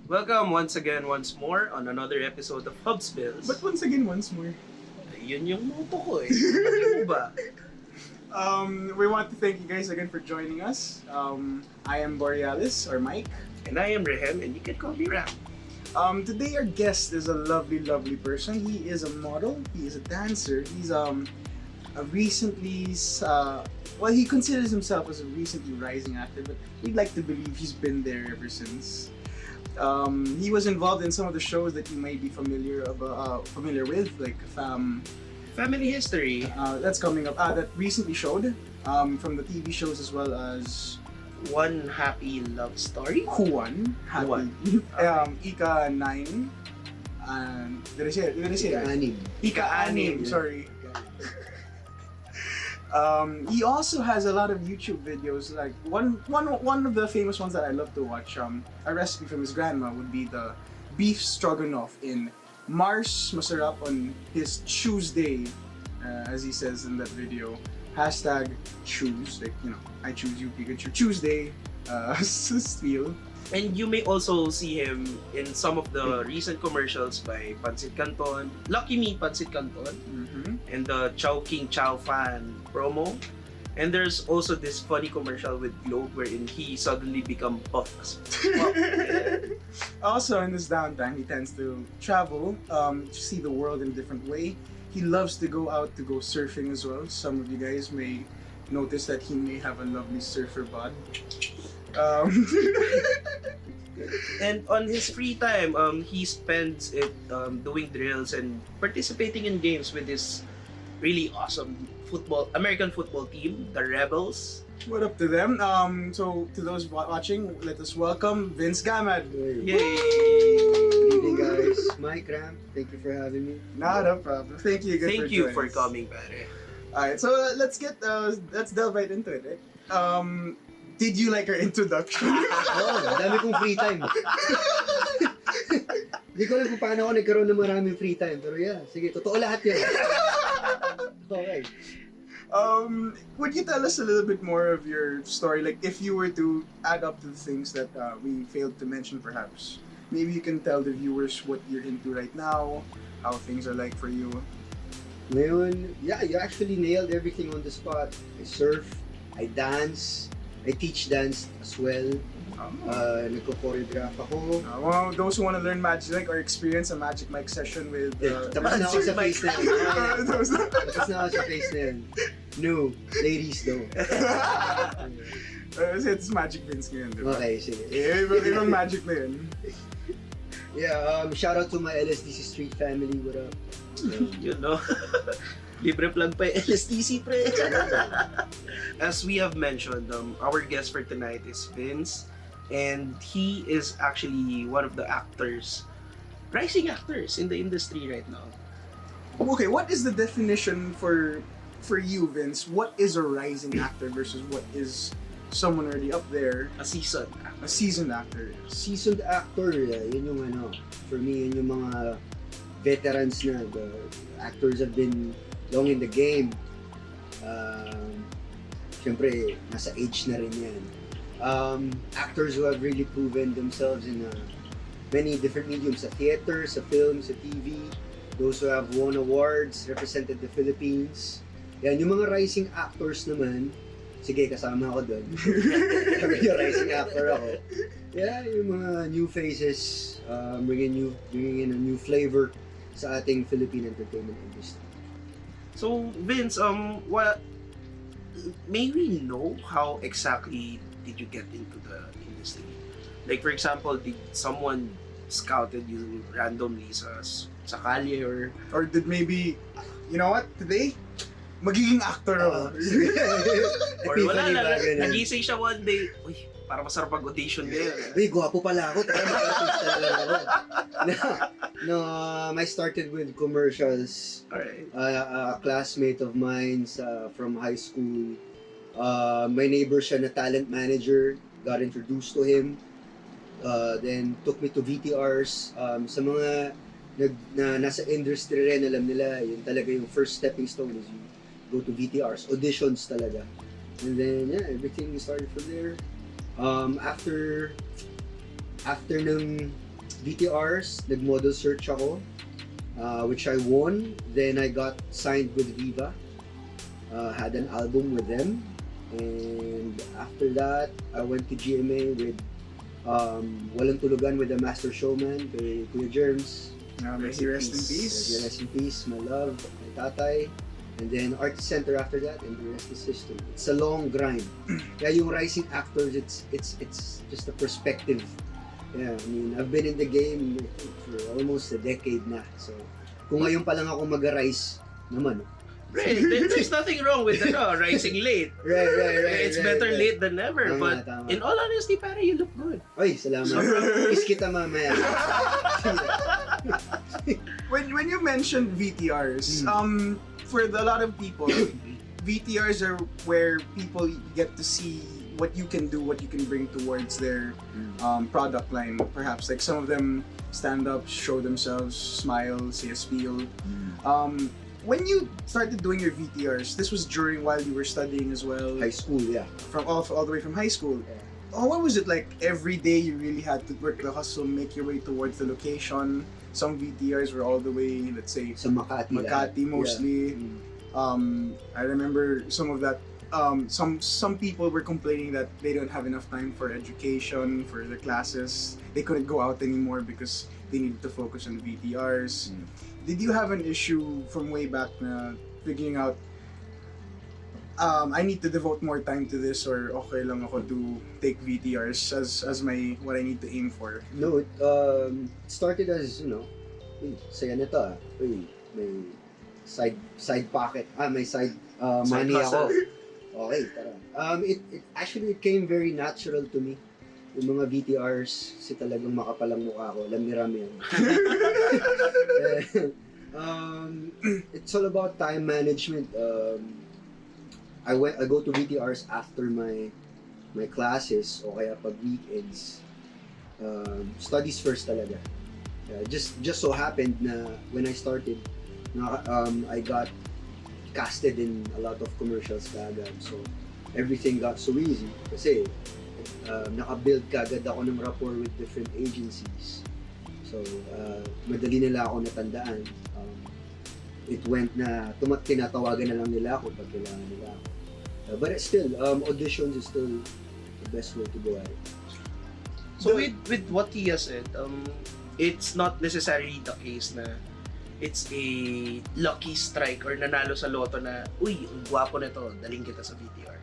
Welcome once again, once more, on another episode of Hub Spills. But once again, once more. Yun yung motto ko eh. Hindi mo ba? We want to thank you guys again for joining us. I am Borealis, or Mike. And I am Rehem, and you can call me Ram. Today our guest is a lovely, lovely person. He is a model, he is a dancer, he's a recently, well, he considers himself as a recently rising actor, but we'd like to believe he's been there ever since. He was involved in some of the shows that you may be familiar with, like Family History. That's coming up. That recently showed from the TV shows as well as One Happy Love Story. Juan. Juan. Ika 9. Did I say it? Anim. Ika-anim. Sorry. He also has a lot of YouTube videos. Like one of the famous ones that I love to watch. A recipe from his grandma would be the beef stroganoff in Mars Masarap on his Chooseday, as he says in that video. Hashtag choose, like, you know, I choose you Pikachu. Chooseday, steal. And you may also see him in some of the recent commercials by Pancit Canton, Lucky Me Pancit Canton, and the Chow King Chow Fan promo. And there's also this funny commercial with Globe wherein he suddenly become puff. Also, in this downtime, he tends to travel to see the world in a different way. He loves to go out to go surfing as well. Some of you guys may notice that he may have a lovely surfer bod. And on his free time, he spends it doing drills and participating in games with his really awesome American football team, the Rebels. What up to them? So to those watching, let us welcome Vince Gamad. Yay! Good evening, guys. Mike, Ram, thank you for having me. Not a problem. Thank you again Thank for you joining for us. coming, pare. Alright, so let's delve right into it. Right? Did you like our introduction? Dami kong free time. Hindi ko alam kung paano ako nagkaroon ng maraming free time. Pero yeah, sige, totoo lahat yan. Okay. Would you tell us a little bit more of your story? Like, if you were to add up to the things that we failed to mention, perhaps. Maybe you can tell the viewers what you're into right now, how things are like for you. Ngayon, yeah, you actually nailed everything on the spot. I surf, I dance, I teach dance as well. Nagko-choreograph ako. Well, those who want to learn Magic Mike or experience a Magic Mike session with... Tapos na ako sa face na yun. Those- Tapos na ako sa face na yun. No, ladies though. It's Magic Vince ngayon, di ba? Okay, sige. Ibang Magic na yun. Yeah, shout out to my LSDC Street family. What up? You know, libre plug pa yung LSTC, pre. As we have mentioned, our guest for tonight is Vince, and he is actually one of the actors, rising actors in the industry right now. Okay, what is the definition for you, Vince? What is a rising actor versus what is someone already up there? A seasoned A seasoned actor. Seasoned actor, yun yung ano, for me, yun yung mga veterans na, the actors have been long in the game. Siyempre, nasa age na rin yan. Actors who have really proven themselves in many different mediums, sa theater, sa film, sa TV, those who have won awards, represented the Philippines. Yan, yung mga rising actors naman, sige, kasama ako doon. Yung rising actor ako. Yeah, yung mga new faces, bringing in a new flavor sa ating Philippine entertainment industry. So, Vince, what may we know how exactly did you get into the industry? Like, for example, did someone scouted you randomly sa kalye Or did maybe, you know what, today, magiging actor ako. or wala lang, nagising siya one day, uy, para masarap mag-audition ngayon. Uy, gwapo pala ako. Tara, mag-artist talaga ako. No, I started with commercials. Alright. A classmate of mine from high school, my neighbor siya na talent manager, got introduced to him, then took me to VTRs. Sa mga nasa industry rin, alam nila, yun talaga yung first stepping stone is you go to VTRs, auditions talaga. And then, yeah, everything started from there. After ng VTRs, nag-model search ako, which I won. Then I got signed with Viva. Had an album with them. And after that, I went to GMA with Walang Tulugan with the Master Showman, kay Kuya Germs. May he rest in peace. Rest in peace, my love, my tatay. And then Artist Center after that, and the rest is history. It's a long grind. Kaya yung rising actors, it's just a perspective. Yeah, I mean, I've been in the game for almost a decade na. So, kung ngayon pa lang ako mag-rise naman. Right, there's nothing wrong with rising late. Right. It's better late than never. Tama, But tama. in all honesty, pare, you look good. Ay, salamat. Kiss kita mamaya. When you mentioned VTRs, for a lot of people, VTRs are where people get to see what you can do, what you can bring towards their product line. Perhaps like some of them stand up, show themselves, smile, say a spiel. When you started doing your VTRs, this was while you were studying as well. High school, yeah. From all the way from high school. What was it like? Every day you really had to work the hustle, make your way towards the location. Some VTRs were all the way, let's say, Sa Makati mostly. Yeah. I remember some of that. Some people were complaining that they don't have enough time for education, for their classes. They couldn't go out anymore because they needed to focus on VTRs. Did you have an issue from way back na figuring out, I need to devote more time to this, or okay lang ako to take VTRs as what I need to aim for? No, it started as, saya na to Uy, may side pocket. May side money hustle. ako. Okay, tara. It actually came very natural to me. Yung mga VTRs, kasi talagang makapalang mukha ko. Lami-rami yan. It's all about time management. I go to VTRs after my classes o kaya pag weekends. Studies first talaga. Just so happened na when I started, I got casted in a lot of commercials kaagad. So everything got so easy kasi naka-build kaagad ako ng rapport with different agencies. So madali nila ako natandaan. It went na tinatawagan na lang nila ako pag kailangan nila ako. But it's still, auditions is still the best way to go at it. So with what he has said, it's not necessarily the case na it's a lucky strike or nanalo sa loto na, uy, ang gwapo na to, daling kita sa VTR.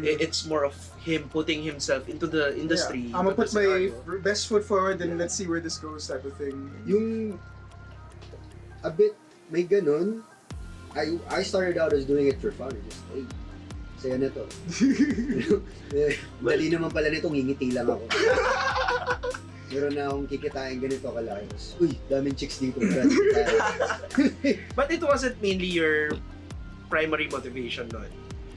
It's more of him putting himself into the industry. Yeah. I'm gonna put my best foot forward and let's see where this goes type of thing. Yung a bit may ganun. I started out as doing it for fun. Just, hey, saya na to. Dali naman pala nito, ngingiti lang ako. Meron na akong kikitain ganito kalaki. Uy, daming chicks dito. But it wasn't mainly your primary motivation nun.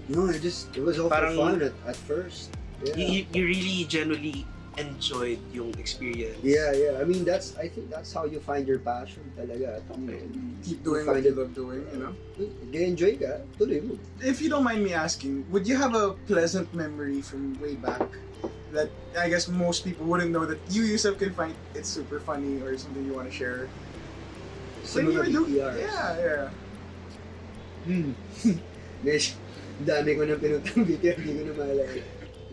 No, it was all Parang, for fun at first. Yeah. You really genuinely enjoyed yung experience. Yeah. I mean, I think that's how you find your passion talaga. Keep doing what you love doing, Enjoy ka, tuloy mo. If you don't mind me asking, would you have a pleasant memory from way back that I guess most people wouldn't know that you yourself can find it's super funny or something you want to share? Sa mga VTRs. Yeah. Mesh, dami ko nang pinuntang VTR, hindi ko na maalala.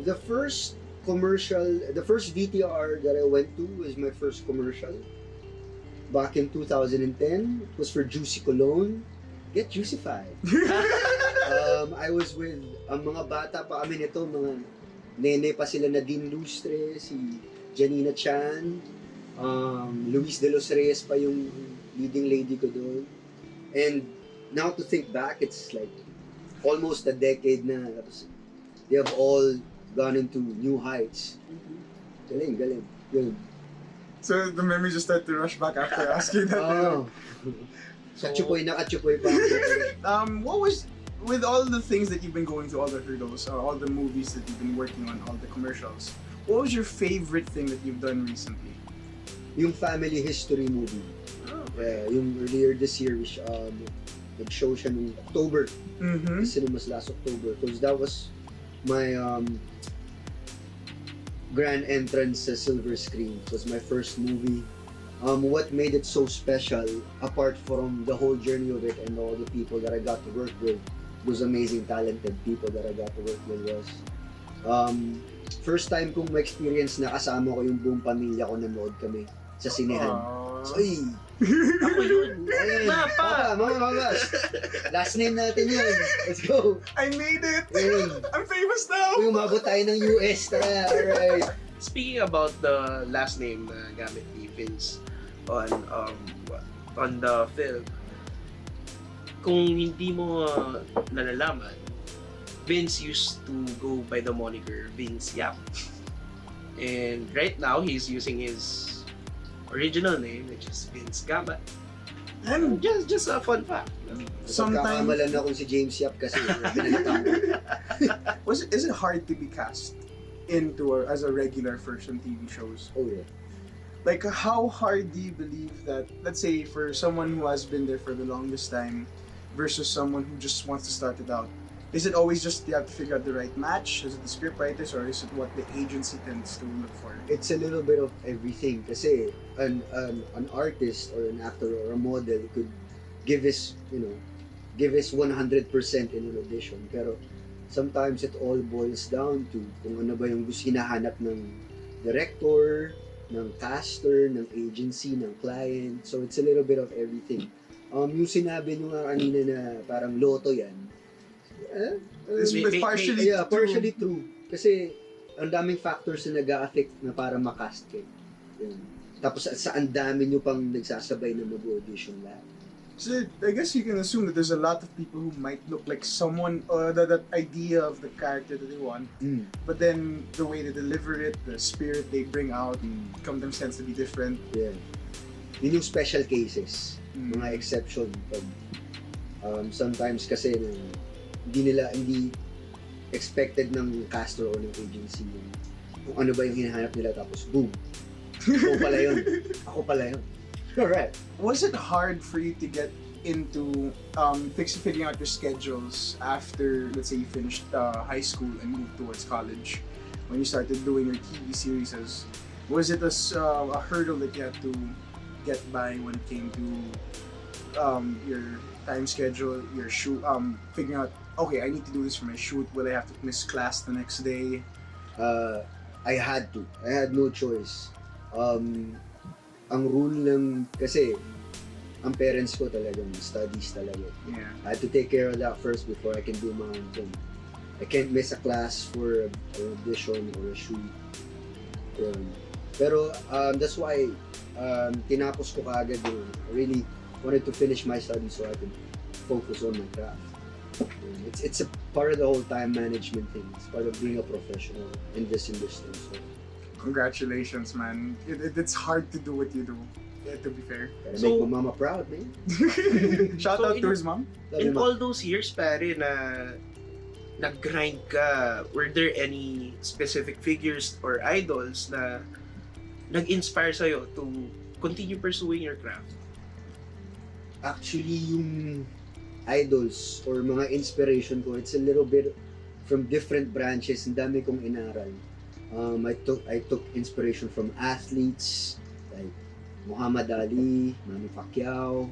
The first VTR that I went to was my first commercial. Back in 2010, it was for Juicy Cologne. Get Juicified. I was with mga bata pa kami nito, mga nene pa sila na Dean Lustre, si Janina Chan, Luis de los Reyes pa yung leading lady ko doon. And now to think back, it's like almost a decade na. They have all gone into new heights. Galing. Good. So the memories just start to rush back after asking that. Nakachupoy pa ako. What was, with all the things that you've been going through, all the hurdles, all the movies that you've been working on, all the commercials, what was your favorite thing that you've done recently? Yung family history movie. Yung earlier this year, which nag-show siya noong October. Cinemas last October. Because that was my grand entrance sa silver screen. It was my first movie. What made it so special, apart from the whole journey of it and all the people that I got to work with, those amazing talented people that I got to work with, was first time kong ma-experience na kasama ko yung buong pamilya ko, nanood kami sa sinehan. So, Ako yun. ayun, Papa! mga babas. Last name natin yun. Let's go. I made it! Ayun. I'm famous now! Kung umabot tayo ng US, tara. Alright. Speaking about the last name na gamit ni Vince on the film, kung hindi mo nalalaman, Vince used to go by the moniker Vince Yap. And right now, he's using his original name, which is Vince Gamad. And just a fun fact. Sometimes- Kakamalan na kung si James Yap kasi. Is it hard to be cast into as a regular first on TV shows? Oh yeah. Like, how hard do you believe that, let's say, for someone who has been there for the longest time versus someone who just wants to start it out, is it always just you have to figure out the right match? Is it the script writers, or is it what the agency tends to look for? It's a little bit of everything kasi an artist or an actor or a model could give his 100% in an audition, pero sometimes it all boils down to kung ano ba yung gusto hinahanap ng director, ng caster, ng agency, ng client. So it's a little bit of everything. Yung sinabi nyo nga kanina na parang loto yan, It's partially yeah, partially true. Kasi ang daming factors na nag-a-affect na para makast kayo. Yun. Tapos sa ang dami nyo pang nagsasabay na mag-audition lahat. So I guess you can assume that there's a lot of people who might look like someone, that idea of the character that they want, but then the way they deliver it, the spirit they bring out, sometimes tends to be different. Yeah. Yun yung special cases, mga exception. Pag, sometimes kasi hindi expected ng caster o ng agency kung ano ba yung hinahanap nila, tapos boom, ako pala yun. Alright. Was it hard for you to get into figuring out your schedules after, let's say, you finished high school and moved towards college? When you started doing your TV series, was it a hurdle that you had to get by when it came to your time schedule, your shoot, figuring out, okay, I need to do this for my shoot, will I have to miss class the next day? I had to. I had no choice. Ang rule lang kasi ang parents ko talagang studies talaga. Yeah. I had to take care of that first before I can do my own thing. I can't miss a class for an audition or a shoot. Pero that's why tinapos ko kaagad yun. I really wanted to finish my studies so I could focus on my craft. It's a part of the whole time management thing. It's part of being a professional in this industry. So, congratulations, man. It's hard to do what you do, to be fair. gotta So- make my mama proud, man. Shout So, out to his mom. In all those years, pare, na nag-grind ka, were there any specific figures or idols na nag-inspire sa'yo to continue pursuing your craft? Actually, yung idols or mga inspiration ko, it's a little bit from different branches. Ang dami kong inaral. I took inspiration from athletes like Muhammad Ali, Manny Pacquiao,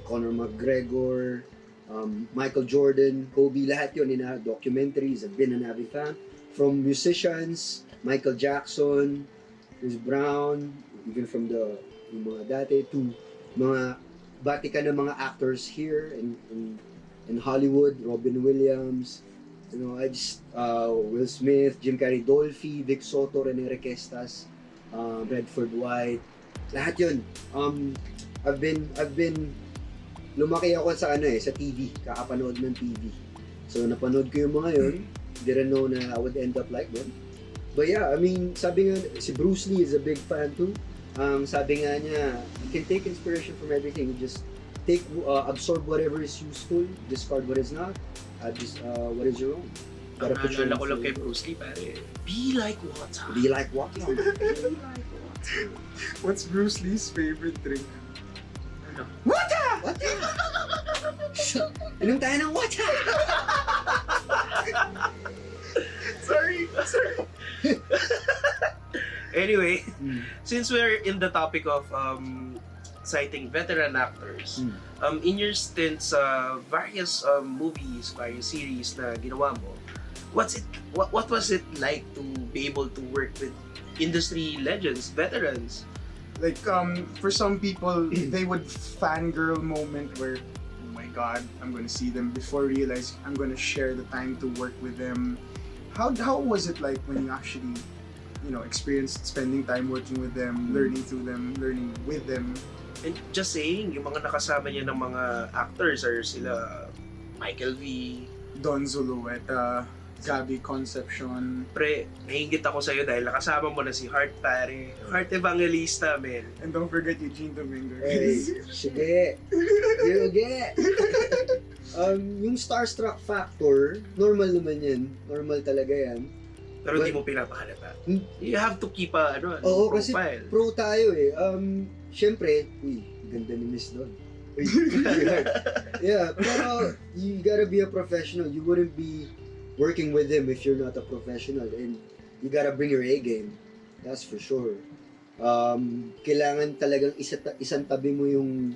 Conor McGregor, Michael Jordan, Kobe, lahat yun documentaries. I've been an avid fan. From musicians, Michael Jackson, Chris Brown, even from yung mga dati to mga bati ka ng mga actors here in Hollywood, Robin Williams, I just Will Smith, Jim Carrey, Dolphy, Vic Soto, Rene Requestas, Redford White, lahat yun. I've been lumaki ako sa sa TV, kakapanood ng TV. So napanood ko yung mga yun, didn't know na I would end up like them. But yeah, I mean, sabi nga si Bruce Lee is a big fan too. Sabi nga niya, you can take inspiration from everything. You just absorb whatever is useful, discard what is not. Just what is your own. Ang naalala ko lang kay Bruce Lee, pare, be like water. Be like water. What's Bruce Lee's favorite drink? Water! Inom tayo ng water! Sorry. Anyway, Mm. since we're in the topic of citing veteran actors, in your stint sa various movies, various series na ginawa mo, what was it like to be able to work with industry legends, veterans? Like for some people, they would fangirl moment where, oh my god, I'm gonna see them before realize I'm gonna share the time to work with them. How was it like when you actually, experienced spending time working with them, learning through them, learning with them? And just saying, yung mga nakasama niya ng mga actors are sila Michael V. Don Zulueta, Gabby Concepcion, Pre, nahingit ako sa'yo dahil nakasama mo na si Heart pare. Heart Evangelista, man. and don't forget Eugene Dominguez. Hey, sige. Sige. Yung starstruck factor, normal naman yan. Normal talaga yan. Pero di mo pinapahalata. You have to keep a Oo, kasi profile. pro tayo eh. Siyempre, ganda ni Miss Don. Yeah, pero you gotta be a professional. You wouldn't be working with him if you're not a professional. And you gotta bring your A game. That's for sure. Kailangan talagang isang tabi mo yung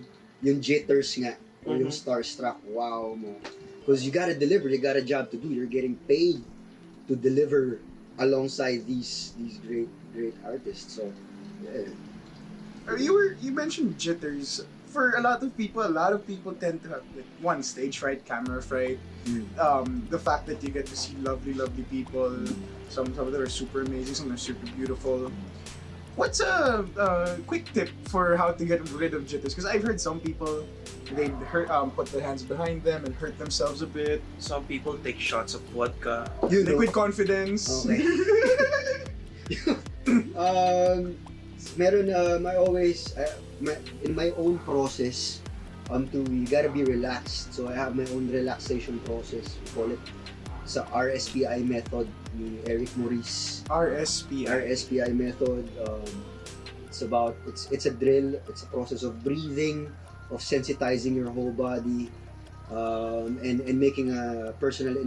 jitters nga. Or yung starstruck wow mo. Because you gotta deliver. You got a job to do. You're getting paid to deliver alongside these great artists. So, yeah. You mentioned jitters. For a lot of people tend to have one, stage fright, camera fright. The fact that you get to see lovely people. Some of them are super amazing, some are super beautiful. What's a quick tip for how to get rid of jitters? Because I've heard some people, they put their hands behind them and hurt themselves a bit. Some people take shots of vodka. Liquid confidence. Okay. Meron in my own process, you gotta be relaxed. So I have my own relaxation process. We call it sa RSPI method ni Eric Maurice. RSPI method. It's a drill. It's a process of breathing, of sensitizing your whole body, and making a personal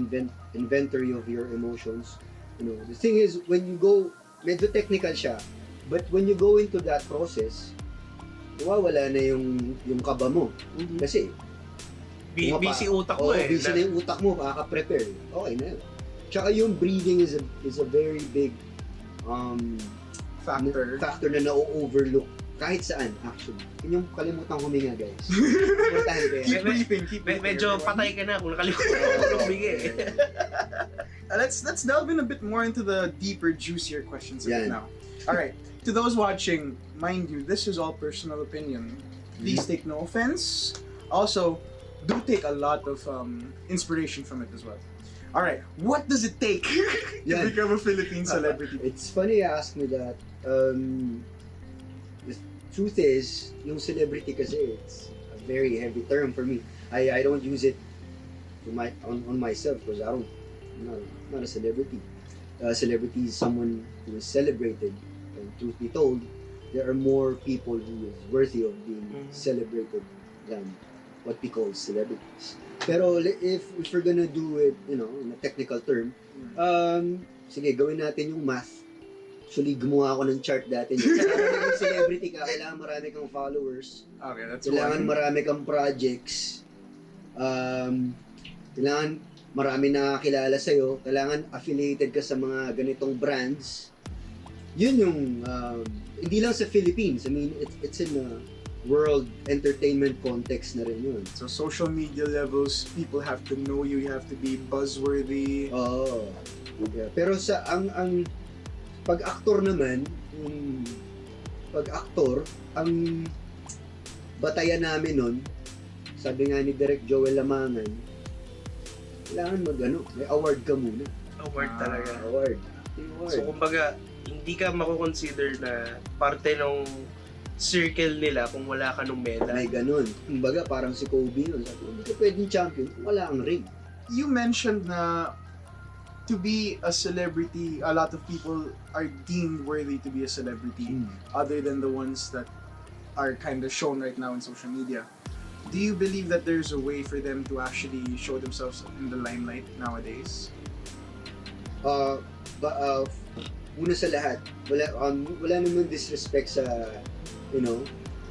inventory of your emotions. The thing is, when you go, medyo technical siya, but when you go into that process, nawawala na yung kaba mo. Kasi Busy utak mo eh. Busy na yung utak mo, makaka-prepare. Okay na yun. Tsaka yung breathing is a very big factor na na-overlook kahit saan, actually. Yun yung kalimutan huminga, guys. Importante. Keep breathing. Medyo patay ka na kung nakalimutan mo huminga eh. Let's delve in a bit more into the deeper, juicier questions right Yan. now. Alright, to those watching, mind you, this is all personal opinion. Please take no offense. Also, do take a lot of inspiration from it as well. Alright, what does it take to become a Philippine celebrity? It's funny you ask me that. The truth is, yung celebrity kasi, it's a very heavy term for me. I don't use it on myself because I'm not a celebrity. A celebrity is someone who is celebrated. And truth be told, there are more people who is worthy of being celebrated than what we call celebrities. Pero if we're gonna do it, in a technical term, sige, gawin natin yung math. Actually, gumawa ako ng chart dati. Kailangan maging celebrity ka, kailangan marami kang followers. Okay, that's Kailangan one. marami kang projects. Kailangan marami nakakilala sa'yo. Kailangan affiliated ka sa mga ganitong brands. Yun yung, hindi lang sa Philippines. I mean, it's in a world entertainment context na rin yun. So social media levels, people have to know you have to be buzzworthy. Oo. Yeah. Pero ang pag-actor naman, ang batayan namin nun, sabi nga ni Direk Joel Lamangan, kailangan may award ka muna. Award talaga. Award. So kumbaga, hindi ka mako-consider na parte ng circle nila kung wala ka nung medal. May ganun. Kumbaga parang si Kobe nun. Sabi, hindi ka pwedeng champion kung wala ang ring. You mentioned na to be a celebrity, a lot of people are deemed worthy to be a celebrity other than the ones that are kind of shown right now in social media. Do you believe that there's a way for them to actually show themselves in the limelight nowadays? una sa lahat, wala naman disrespect sa, you know,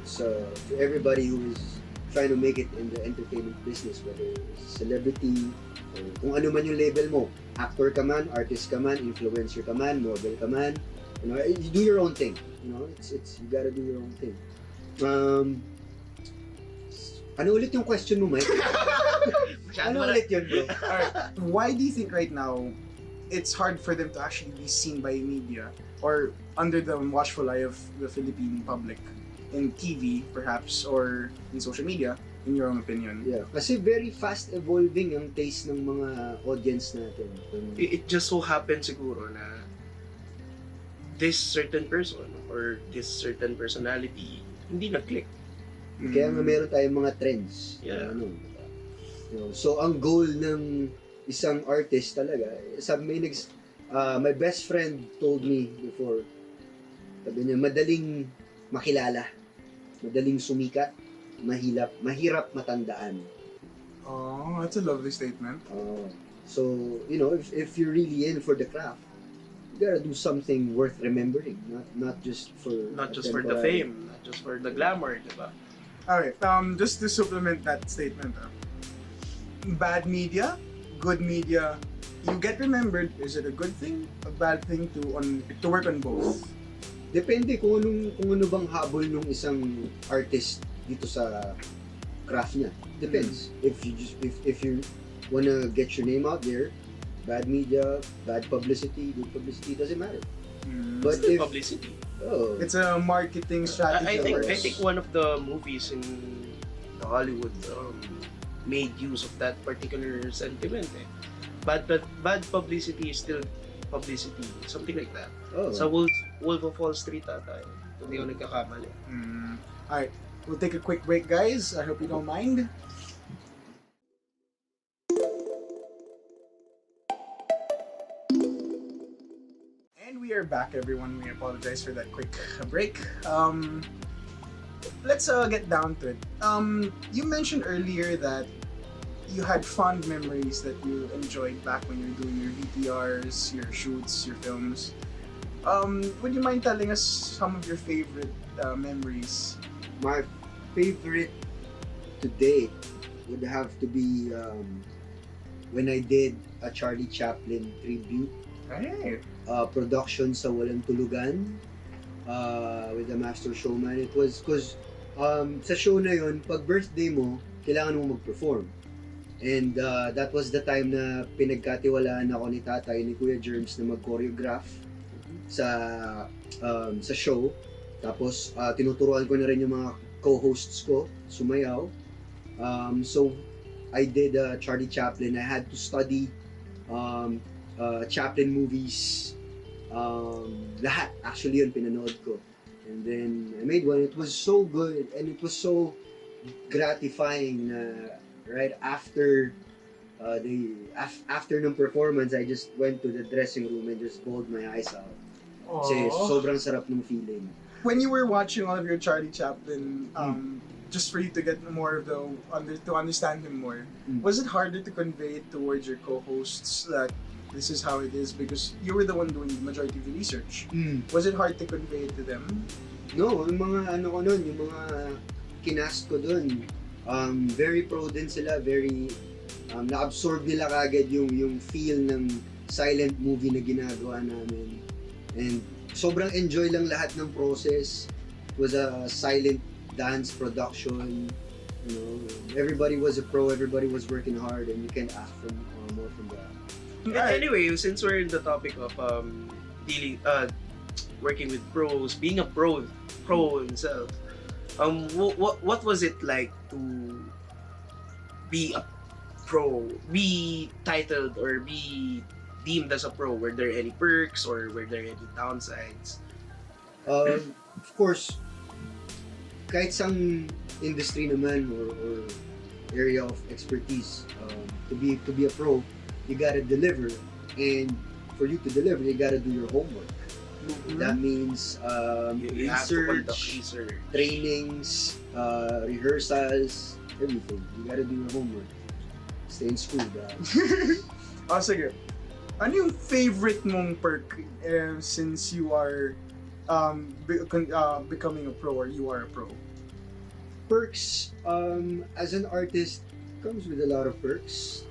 to everybody who is trying to make it in the entertainment business, whether celebrity, or kung ano man yung label mo, actor ka man, artist ka man, influencer ka man, model ka man, you know, you do your own thing, you know, it's you gotta do your own thing. Ano ulit yung question mo, Mike? Ano ulit yun, bro? Alright, why do you think right now it's hard for them to actually be seen by media or under the watchful eye of the Philippine public in TV, perhaps, or in social media, in your own opinion? Yeah, kasi very fast evolving ang taste ng mga audience natin. It just so happens siguro na this certain person or this certain personality hindi nag-click. Kaya nga meron tayong mga trends. Yeah. Ano, you know, so ang goal ng isang artist talaga, my best friend told me before, sabi niya, madaling makilala, madaling sumikat, mahirap matandaan. Oh, that's a lovely statement. So, you know, if you're really in for the craft, you gotta do something worth remembering, not just for the fame, not just for the glamour, diba? Alright, just to supplement that statement, bad media, good media, you get remembered. Is it a good thing, a bad thing to work on both? Depende kung ano bang habol ng isang artist dito sa craft niya. Depends. If you wanna get your name out there, bad media, bad publicity, good publicity, doesn't matter. But It's publicity. It's a marketing strategy. I think one of the movies in the Hollywood made use of that particular sentiment. Bad publicity is still publicity, something like that. Sa Wolf of Wall Street ata. Hindi ako nagkakamali. Alright, we'll take a quick break, guys. I hope you don't mind. We are back, everyone. We apologize for that quick break. Let's get down to it. You mentioned earlier that you had fond memories that you enjoyed back when you were doing your VTRs, your shoots, your films. Would you mind telling us some of your favorite memories? My favorite to date would have to be when I did a Charlie Chaplin tribute. Hey. Production sa Walang Tulugan with the Master Showman. It was because sa show na yun, pag birthday mo, kailangan mo mag-perform. And that was the time na pinagkatiwalaan ako ni tatay, ni Kuya Germs na mag-choreograph sa show. Tapos tinuturuan ko na rin yung mga co-hosts ko, sumayaw. So I did Charlie Chaplin. I had to study Chaplin movies, lahat actually yun pinanood ko, and then I made one. It was so good and it was so gratifying. Right after after ng performance, I just went to the dressing room and just bawled my eyes out. Kasi sobrang sarap ng feeling. When you were watching all of your Charlie Chaplin, just for you to get more of to understand him more, was it harder to convey it towards your co-hosts that this is how it is, because you were the one doing the majority of the research? Was it hard to convey it to them? No, yung mga ano ko nun, yung mga kinast ko dun, very pro din sila, very na-absorb nila kagad yung feel ng silent movie na ginagawa namin. And sobrang enjoy lang lahat ng process. It was a silent dance production. You know, everybody was a pro, everybody was working hard, and you can't ask for more from that. Anyway, since we're in the topic of working with pros, being a pro himself, what was it like to be a pro, be titled or be deemed as a pro? Were there any perks or were there any downsides? Of course, kahit sang industry naman or area of expertise, to be a pro, you gotta deliver, and for you to deliver, you gotta do your homework. That means You have to conduct research, trainings, rehearsals, everything. You gotta do your homework. Stay in school, guys. Sige. Ano yung favorite mong perk since you are becoming a pro or you are a pro? Perks, as an artist, comes with a lot of perks.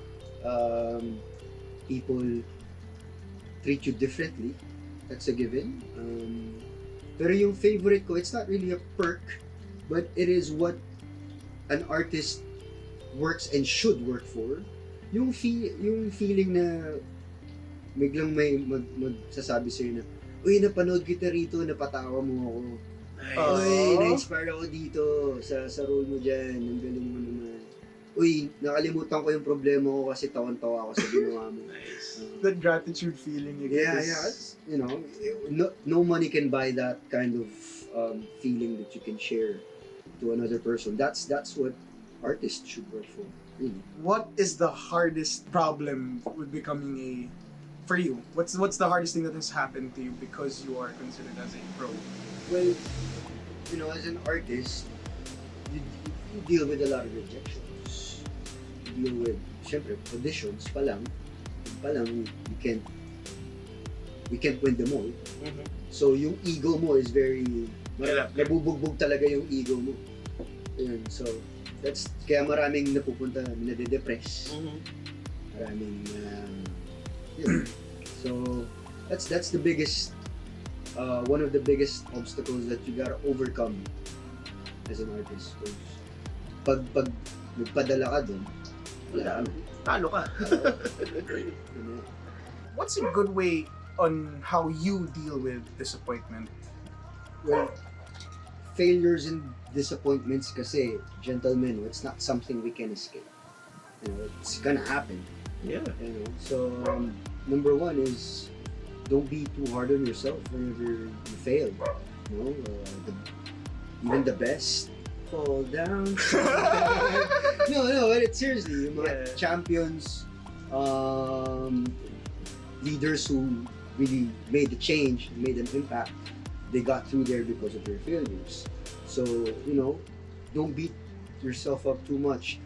People treat you differently. That's a given. Pero yung favorite ko, it's not really a perk, but it is what an artist works and should work for. Yung feeling na biglang may magsasabi sa'yo na, uy, napanood kita rito, napatawa mo ako. Nice. Uy, na-inspire ako dito sa role mo dyan. Ang galing mo naman. Uy, nakalimutan ko yung problema ko kasi tawan-tawa ako sa ginawa mo. Nice. That gratitude feeling you get Yeah, is... yeah. It's, you know, no money can buy that kind of feeling that you can share to another person. That's what artists should work for, really. What is the hardest problem with becoming a... For you, what's the hardest thing that has happened to you because you are considered as a pro? Well, you know, as an artist, you deal with a lot of rejections. You deal with, syempre, auditions pa lang, you can't win them all. Mhm. So, yung ego mo is very, Kaya- nabubugbog talaga yung ego mo. Yun, so, that's, kaya maraming napupunta, nade-depress. Mhm. Maraming, yun. So, that's the biggest, one of the biggest obstacles that you gotta overcome as an artist. Because pag nagpadala ka dun, wala ka na. Talo ka. Ano, What's a good way on how you deal with disappointment? well, failures and disappointments kasi, gentlemen, it's not something we can escape. You know, it's gonna happen. Yeah. You know, so number one is don't be too hard on yourself whenever you fail. You know, even the best fall down. no, but it's seriously, yung mga Yeah. champions, leaders who really made the change, made an impact, they got through there because of their failures. So, you know, don't beat yourself up too much.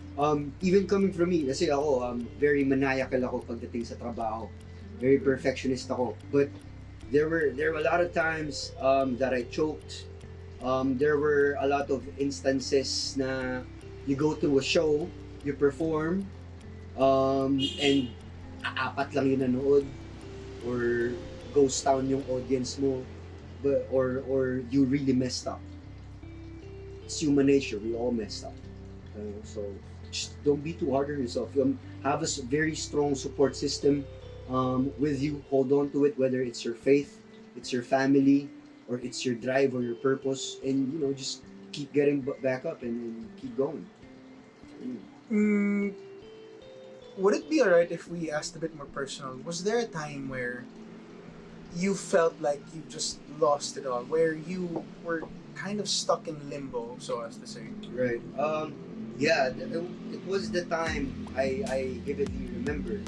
Even coming from me, kasi ako, very maniacal ako pagdating sa trabaho. Very perfectionist ako. But there were a lot of times that I choked. There were a lot of instances na you go through a show, you perform, and apat lang yung nanood, or ghost town yung audience mo, but or you really messed up. It's human nature, we all messed up. So just don't be too hard on yourself. Have a very strong support system with you. Hold on to it, whether it's your faith, it's your family, or it's your drive or your purpose, and you know, just keep getting back up and keep going. Would it be alright if we asked a bit more personal? Was there a time where you felt like you just lost it all, where you were kind of stuck in limbo, so as to say? Right. Yeah, it was the time I vividly remember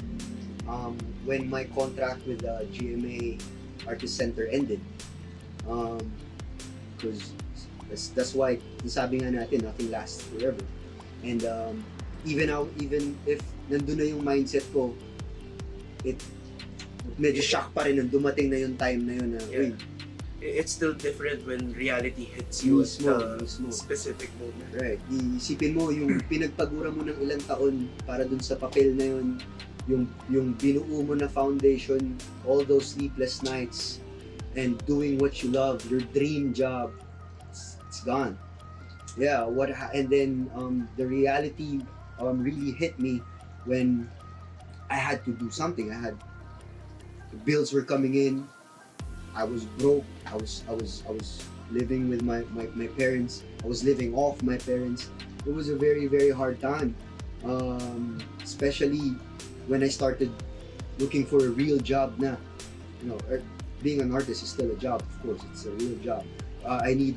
when my contract with the GMA Artist Center ended. Because that's why sabi nga natin, nothing lasts forever. And even if nandun na yung mindset ko, it medyo shock pa rin nung dumating na yung time na yun na, Yeah. It's still different when reality hits you at the Mismo. specific moment. Right. Isipin mo yung pinagpagura mo ng ilang taon para dun sa papel na yun, yung binuo mo na foundation, all those sleepless nights, and doing what you love, your dream job, it's gone. Yeah. And then the reality really hit me when I had to do something. The bills were coming in. I was broke. I was living with my parents. I was living off my parents. It was a very, very hard time, especially when I started looking for a real job. Na, you know, being an artist is still a job. Of course, it's a real job. It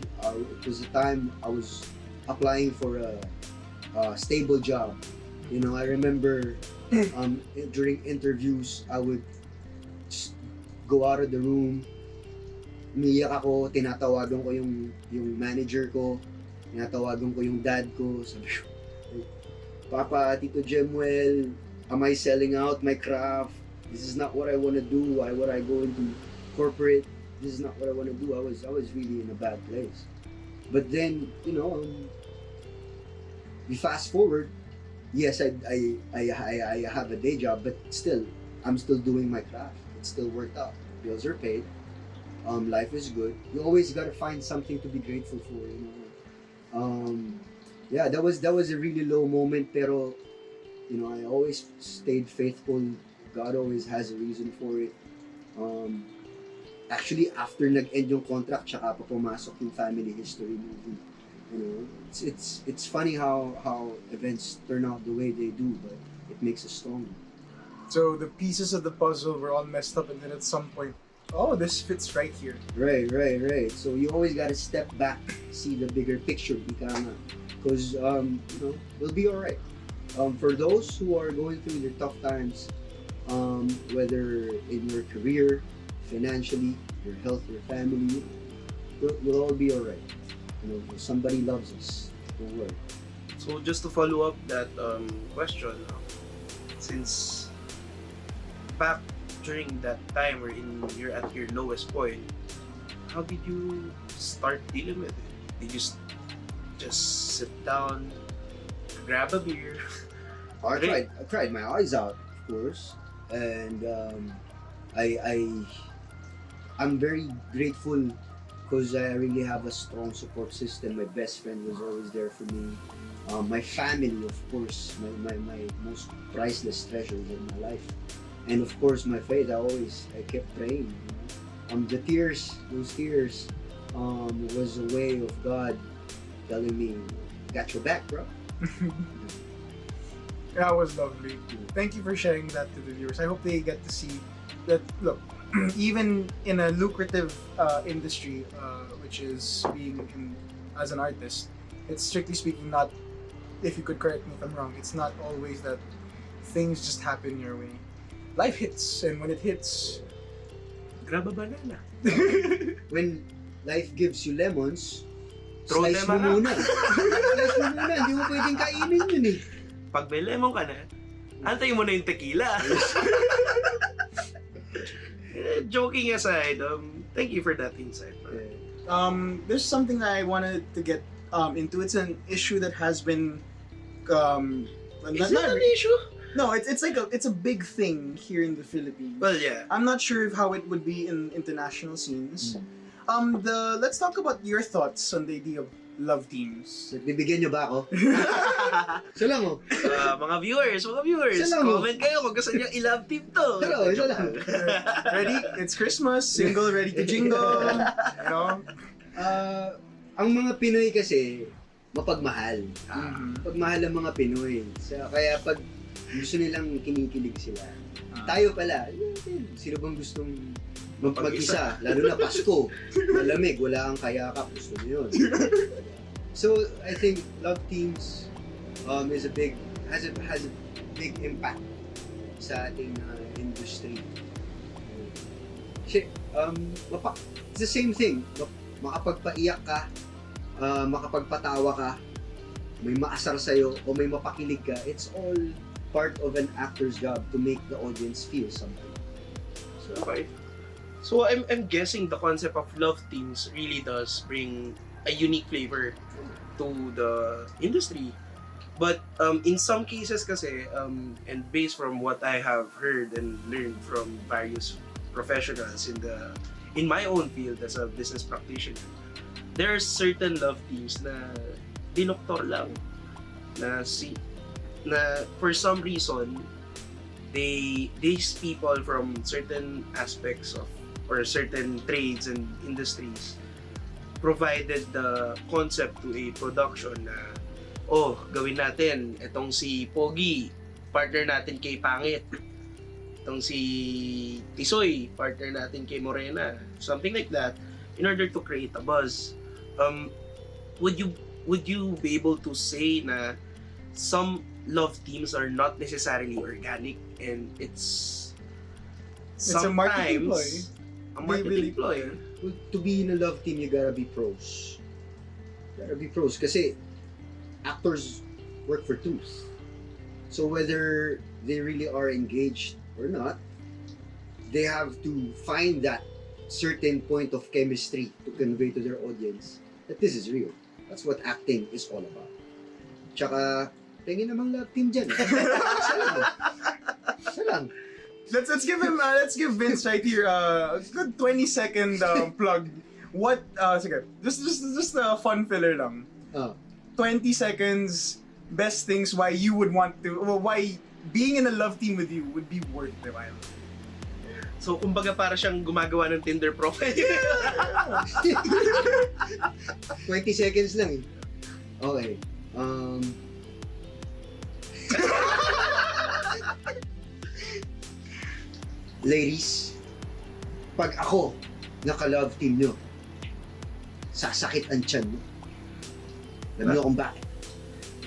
was a time I was applying for a stable job. You know, I remember during interviews, I would just go out of the room. Umiiyak ako, tinatawagan ko yung manager ko, tinatawagan ko yung dad ko, sabi ko, Papa, Tito Jemuel, am I selling out my craft? This is not what I want to do. Why would I go into corporate? This is not what I want to do. I was really in a bad place. But then, we fast forward. Yes, I have a day job, but still, I'm still doing my craft. It still worked out. Bills are paid. Life is good. You always gotta find something to be grateful for. Yeah, that was a really low moment, pero I always stayed faithful. God always has a reason for it. Actually, after nag-end yung contract, tsaka pa pumasok yung family history movie. It's funny how events turn out the way they do, but it makes us stronger. So the pieces of the puzzle were all messed up, and then at some point, oh, this fits right here. Right. So you always gotta step back, see the bigger picture, because we'll be alright. For those who are going through their tough times, whether in your career, financially, your health, your family, we'll all be alright. Somebody loves us. Don't worry. So just to follow up that question, since back during that time wherein you're at your lowest point, how did you start dealing with it? Did you just sit down, grab a beer? I cried my eyes out, of course, and I'm very grateful because I really have a strong support system. My best friend was always there for me. My family, of course, my most priceless treasures in my life. And of course, my faith, I kept praying. Those tears, was a way of God telling me, got your back, bro. That was lovely. Thank you for sharing that to the viewers. I hope they get to see that, look, even in a lucrative industry, which is being as an artist, it's strictly speaking not, if you could correct me if I'm wrong, it's not always that things just happen your way. Life hits, and when it hits, Grab a banana. When life gives you lemons, Throw slice them mo out. muna. Slice mo muna. Hindi mo pwedeng kainin yun eh. Pag may lemon ka na, antayin mo na yung tequila. Joking aside, thank you for that insight. there's something that I wanted to get into. It's an issue that has been Is it an issue? No, it's a big thing here in the Philippines. Well, yeah. I'm not sure how it would be in international scenes. Let's talk about your thoughts on the idea of love teams. Bibigyan niyo ba ako? Isa lang oh. Mga viewers, Isa lang, oh. comment kayo kung gusto nyo i-love team to. Isa lang. Ready? It's Christmas, single, ready to jingle. You know? Ang mga Pinoy kasi, mapagmahal. Pagmahal ang mga Pinoy. Kaya pag gusto nilang kinikilig sila, tayo pala, sino bang gustong mag-isa? Lalo na Pasko, malamig, wala kang kayakap, gusto niyo yun. So, I think love teams has a big impact sa ating industry. It's the same thing. Makapagpaiyak ka, makapagpatawa ka, may maasar sa'yo, o may mapakilig ka, it's all part of an actor's job to make the audience feel something. Okay. So I'm guessing the concept of love teams really does bring a unique flavor to the industry. But in some cases kasi, and based from what I have heard and learned from various professionals in my own field as a business practitioner, there are certain love teams na dinoktor lang na for some reason these people from certain aspects of or certain trades and industries provided the concept to a production na gawin natin itong si Pogi, partner natin kay Pangit, itong si Tisoy, partner natin kay Morena, something like that, in order to create a buzz. Would you be able to say na some love teams are not necessarily organic and it's a marketing ploy. A marketing ploy. To be in a love team, you gotta be pros. Kasi actors work for truth. So whether they really are engaged or not, they have to find that certain point of chemistry to convey to their audience that this is real. That's what acting is all about. Tsaka, tingin namang love team dyan. Isa lang. Isa lang. Let's give Vince right here a good 20-second plug. What sige, just a fun filler lang. 20 seconds, best things why you would want to, why being in a love team with you would be worth the while. So, kumbaga para siyang gumagawa ng Tinder profile. 20 seconds lang eh. Okay. Ladies, pag ako naka-love team nyo, sasakit ang tiyan mo. Alam nyo kung bakit?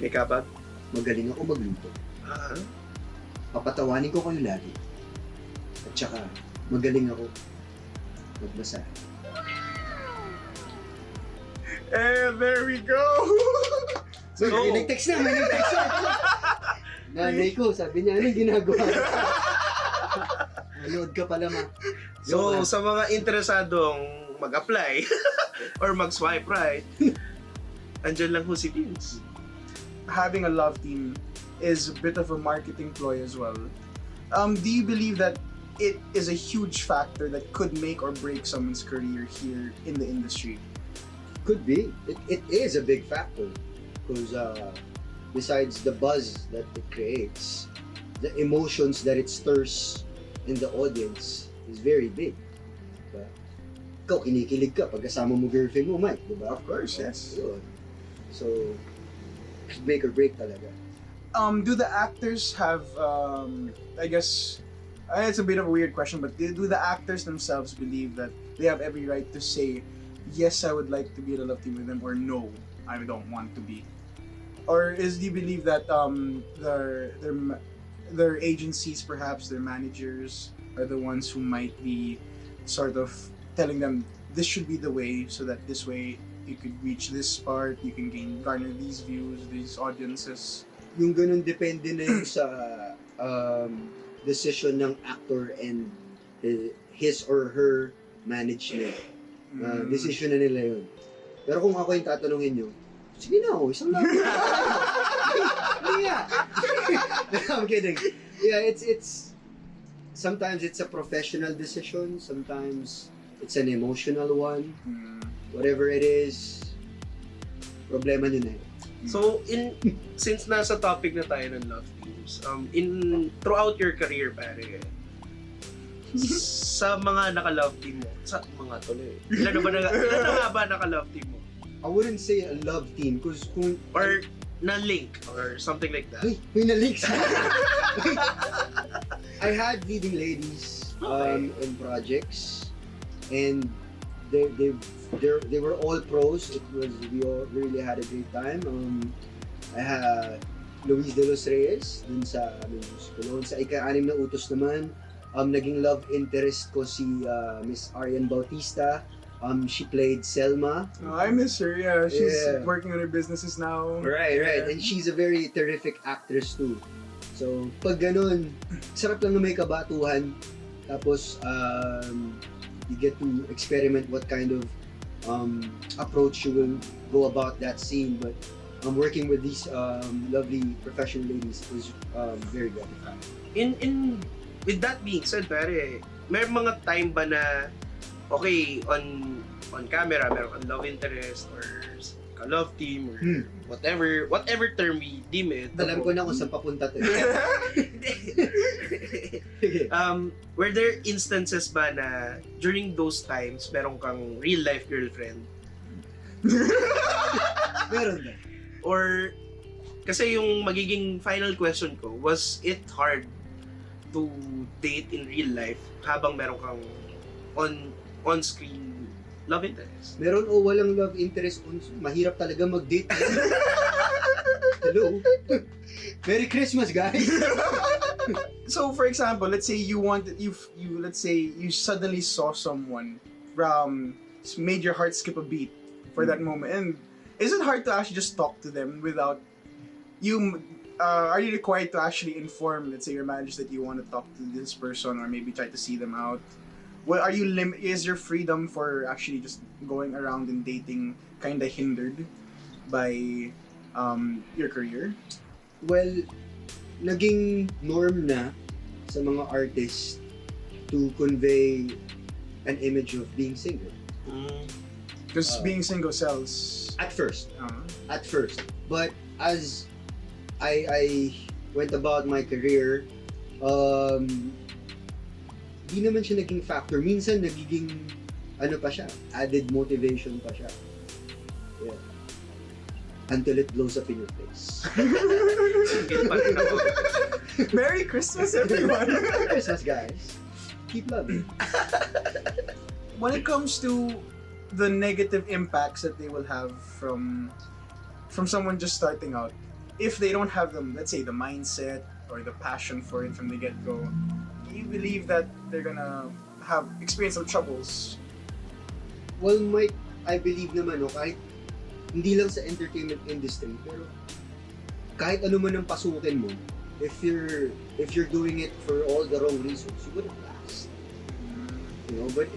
May kabag? Magaling ako magluto. Papatawanin ko kayo lagi. At saka, magaling ako magbasa. There we go! So, may nag-text na. Nanay ko, sabi niya, anong ginagawa? Manood ka pala, ma. So, sa mga interesadong mag-apply or mag-swipe right, andyan lang ho si Vince. Having a love team is a bit of a marketing ploy as well. Do you believe that it is a huge factor that could make or break someone's career here in the industry? Could be. It is a big factor. Because besides the buzz that it creates, the emotions that it stirs in the audience is very big. Diba? Ikaw, kinikilig ka pag kasama mo girlfriend mo, Mike, diba? Of course, yes. Yun. So, make or break talaga. Do the actors have, I guess, it's a bit of a weird question, but do the actors themselves believe that they have every right to say, yes, I would like to be in a love team with them, or no, I don't want to be? Or do you believe that their agencies, perhaps their managers, are the ones who might be sort of telling them this should be the way, so that this way you could reach this part, you can garner these views, these audiences? Yung ganun depende na yung sa decision ng actor and his or her management. Decision na nila yun. Pero kung ako yung tatanungin nyo, sige na ako, isang lang. Yeah. I'm kidding. Yeah, it's sometimes it's a professional decision, sometimes it's an emotional one. Whatever it is, problema nyo na yun. So, since nasa topic na tayo ng love teams, throughout your career, pare, sa mga naka-love team mo, sa mga tuloy, ilan na nga ba naka-love team mo? I wouldn't say a love team, because kung... Or na-link, or something like that. May na-link sa I had leading ladies in projects, and they were all pros. We all really had a great time. I had Luis de los Reyes dun sa sa ika-6 na utos naman. Naging love interest ko si Miss Arian Bautista. She played Selma. Oh, I miss her. Yeah, she's working on her businesses now. Right. And she's a very terrific actress too. So, pag ganun, sarap lang na may kabatuhan. Tapos, you get to experiment what kind of approach you will go about that scene. But working with these lovely professional ladies was very gratifying. With that being said, pare, may mga time ba na okay, on camera, meron kang love interest or ka-love team or whatever term we deem it. Alam ko na kung saan papunta to. Were there instances ba na during those times, meron kang real-life girlfriend? Meron ba? Or, kasi yung magiging final question ko, was it hard to date in real life habang meron kang on-screen love interest? Meron o walang love interest, mahirap talaga mag-date. Hello? Merry Christmas, guys! So, for example, let's say let's say you suddenly saw someone made your heart skip a beat for that moment, and is it hard to actually just talk to them without you are you required to actually inform, let's say, your managers that you want to talk to this person or maybe try to see them out? Well, are you is your freedom for actually just going around and dating kind of hindered by your career? Well, naging norm na sa mga artists to convey an image of being single. Because being single sells. At first. But as I went about my career, di naman siya naging factor. Minsan nagiging ano pa siya, added motivation pa siya. Yeah. Until it blows up in your face. Merry Christmas, everyone! Merry Christmas, guys. Keep loving. When it comes to the negative impacts that they will have from someone just starting out, if they don't have them, let's say, the mindset or the passion for it from the get-go, do you believe that they're gonna have experience some troubles? Well, I believe naman, no, kahit hindi lang sa entertainment industry, pero kahit ano man ang pasukin mo, if you're doing it for all the wrong reasons, you wouldn't last. You know, but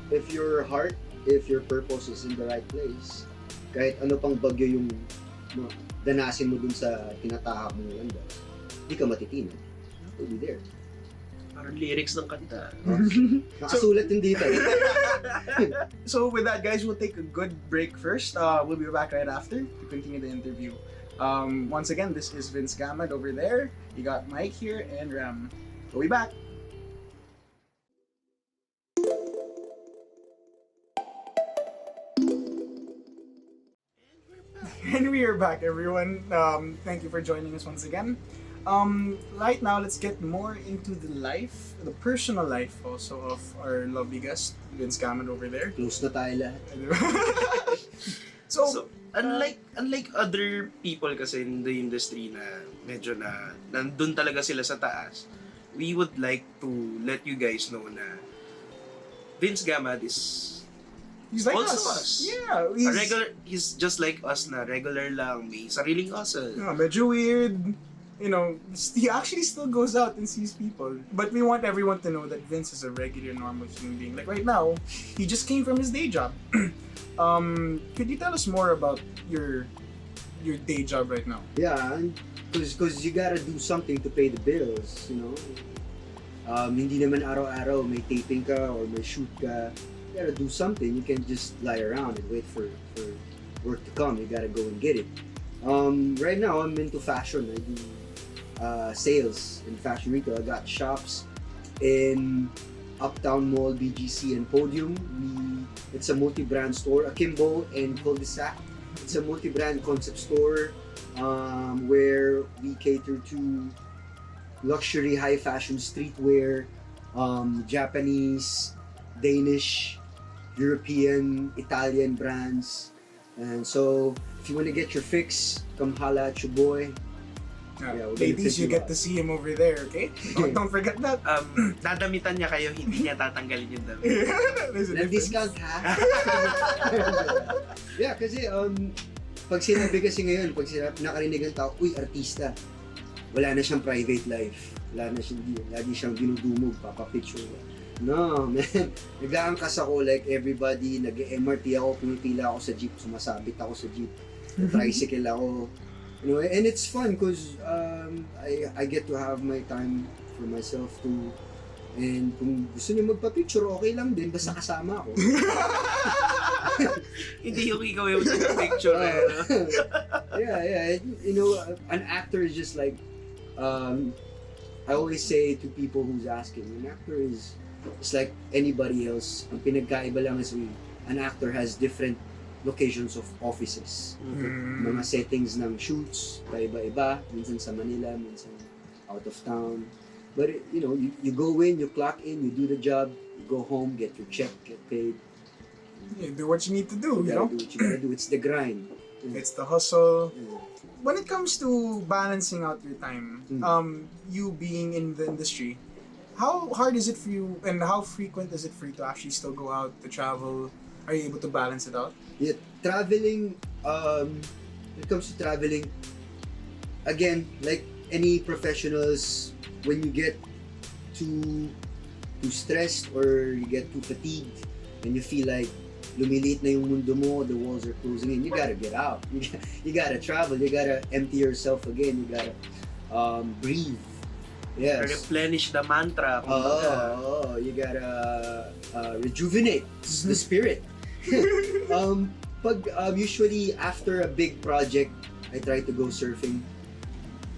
if your heart, if your purpose is in the right place, kahit ano pang bagyo yung danasin mo dun sa tinatahak mo ng landas, di ka matitinan. You'll be there. Parang lyrics ng kanta. Nakasulat din dito. So with that, guys, we'll take a good break first. We'll be back right after to continue the interview. Once again, this is Vince Gamad over there. You got Mike here and Ram. We'll be back. And we are back, everyone. Thank you for joining us once again. Right now, let's get more into the personal life also of our lovely guest, Vince Gamad over there. Close na tayo lahat. So unlike other people kasi in the industry na medyo na nandun talaga sila sa taas, we would like to let you guys know na Vince Gamad He's like also us. us. Yeah, he's just like us na regular lang, may sariling hustle. Yeah, medyo weird. You know, he actually still goes out and sees people. But we want everyone to know that Vince is a regular, normal human being. Like right now, he just came from his day job. Could you tell us more about your day job right now? Yeah, because you gotta do something to pay the bills, you know. Hindi naman araw-araw may taping ka or may shoot ka. You gotta do something. You can't just lie around and wait for work to come. You gotta go and get it. Right now, I'm into fashion. I do sales in fashion retail. I got shops in Uptown Mall, BGC, and Podium. It's a multi-brand store, Akimbo and Cul-de-sac. It's a multi-brand concept store where we cater to luxury, high fashion streetwear, Japanese, Danish, European, Italian brands. And so, if you want to get your fix, come holla at your boy. Yeah, ladies, you get to see him over there, okay? Don't forget that. Dadamitan niya kayo, hindi niya tatanggalin yung damit. There's a Na-discount ha? Yeah, kasi pag sinabi kasi ngayon, pag nakarinig ng tao, uy, artista, wala na siyang private life. Wala na siyang, lagi siyang dinudumog, papapicture. No, man. Nag-aangkas ako like everybody, nag-MRT ako, pumipila ako sa jeep, sumasabit ako sa jeep, tricycle ako. You know, and it's fun because I get to have my time for myself too. And kung gusto niyo magpa-picture, okay lang din, basta kasama ako. Hindi yung ikaw yung picture eh. Yeah. You know, an actor is just like, I always say to people who's asking, an actor is like anybody else. Ang pinagkaiba lang is an actor has different locations of offices. Mga settings ng shoots, iba-iba, minsan sa Manila, minsan out of town. But you know, you go in, you clock in, you do the job, you go home, get your check, get paid. You do what you need to do, you know? Do what you gotta do. It's the grind. It's the hustle. Yeah. When it comes to balancing out your time, you being in the industry, how hard is it for you and how frequent is it for you to actually still go out to travel? Are you able to balance it out? Yeah, traveling, when it comes to traveling, again, like any professionals, when you get too stressed or you get too fatigued and you feel like lumiliit na yung mundo mo, the walls are closing in, you gotta get out. You gotta travel, you gotta empty yourself again, you gotta breathe. Yes. Replenish the mantra. You gotta rejuvenate the spirit. Usually after a big project, I try to go surfing.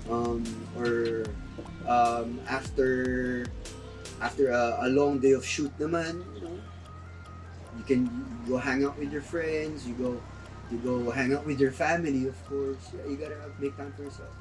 Or after a long day of shoot naman, you can go hang out with your friends, you go hang out with your family, of course. Yeah, you gotta make time for yourself.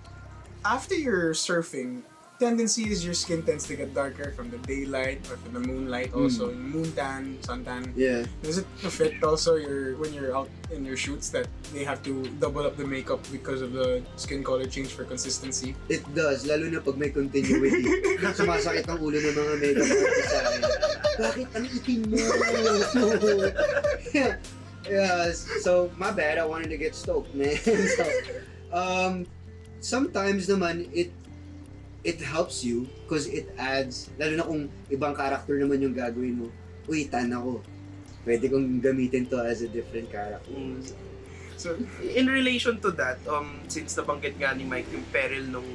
After you're surfing, tendency is your skin tends to get darker from the daylight or from the moonlight also. Yung moon tan, sun tan. Yeah. Does it affect also when you're out in your shoots that they have to double up the makeup because of the skin color change for consistency? It does, lalo na pag may continuity. Sumasakit ang ulo ng mga makeup artist sa akin. Bakit ang itim mo? Yeah, so my bad, I wanted to get stoked, man. So, sometimes naman, it helps you because it adds, lalo na kung ibang character naman yung gagawin mo, uy, tan ako. Pwede kong gamitin to as a different character. So, in relation to that, since nabanggit nga ni Mike yung peril nung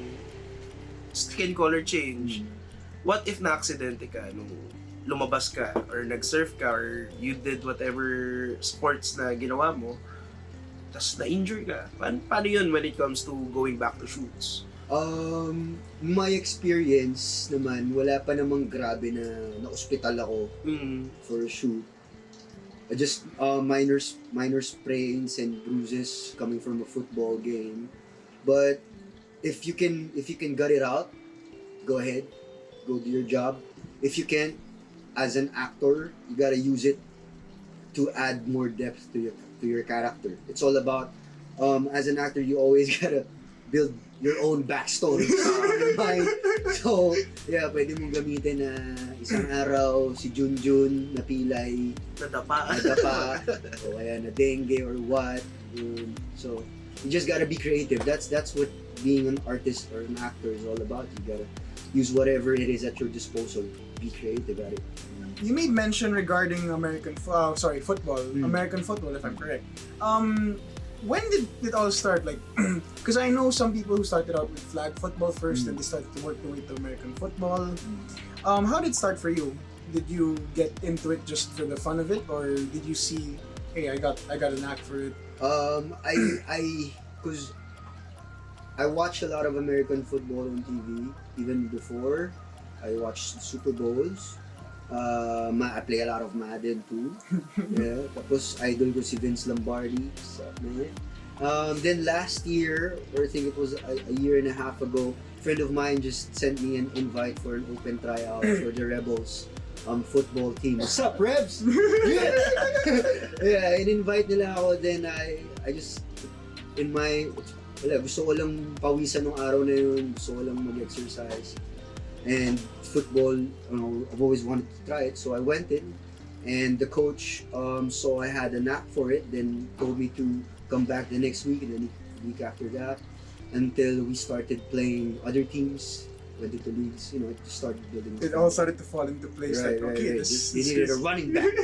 skin color change, what if na-aksidente ka nung lumabas ka or nag-surf ka or you did whatever sports na ginawa mo, tas na-injure ka? Paano yun when it comes to going back to shoots? My experience naman, wala pa namang grabe na hospital ako for a shoot. Just minor sprains and bruises coming from a football game. But if you can gut it out, go ahead, go do your job. If you can't, as an actor, you gotta use it to add more depth to your character. It's all about as an actor, you always gotta build your own backstory in your mind. So, yeah, pwede mong gamitin na isang araw si Junjun napilay, nadapa, o kaya na dengue or what. So, you just gotta be creative. That's what being an artist or an actor is all about. You gotta use whatever it is at your disposal. Be creative at it. You made mention regarding football. American football, if I'm correct. When did it all start? Like, because I know some people who started out with flag football first, and they started to work their way to American football. How did it start for you? Did you get into it just for the fun of it, or did you see, hey, I got a knack for it? Because I watched a lot of American football on TV even before. I watched Super Bowls. I play a lot of Madden too. Yeah. Tapos idol ko si Vince Lombardi. Then last year, or I think it was a year and a half ago, a friend of mine just sent me an invite for an open tryout for the Rebels football team. What's up, Rebs? Yeah. Yeah, in-invite nila ako. Then I just gusto ko lang pawisan nung araw na yun. Gusto ko lang mag-exercise. And football, I've always wanted to try it, so I went in. And the coach saw I had a knack for it, then told me to come back the next week, and then the week after that, until we started playing other teams, went into leagues, it just started building. It all started to fall into place. Right, like, okay, right. this They needed a running back.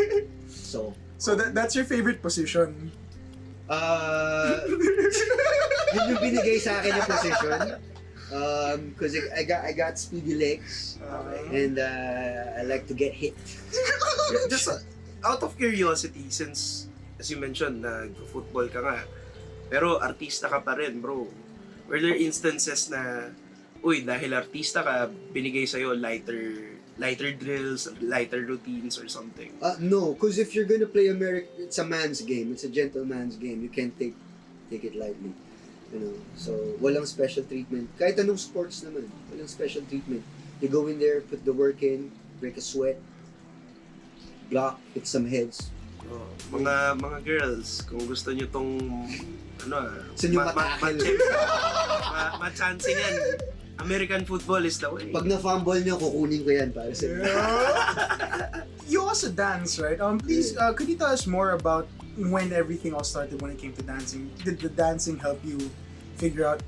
So that's your favorite position? Yun yung binigay sa akin na position. Because I got speedy legs, and I like to get hit. Just out of curiosity, since as you mentioned, nag-football ka nga, pero artista ka pa rin, bro. Were there instances na, dahil artista ka, binigay sa'yo lighter drills, lighter routines or something? No, because if you're gonna play it's a man's game. It's a gentleman's game. You can't take it lightly. So walang special treatment. Kahit anong sports naman, walang special treatment. You go in there, put the work in, break a sweat, block, hit some heads. Mga girls, kung gusto nyo tong ma-chance yan. American football is the way. Pag na-fumble nyo, kukunin ko yan para sa inyo. You also dance, right? Please, could you tell us more about when everything all started when it came to dancing? Did the dancing help you figure out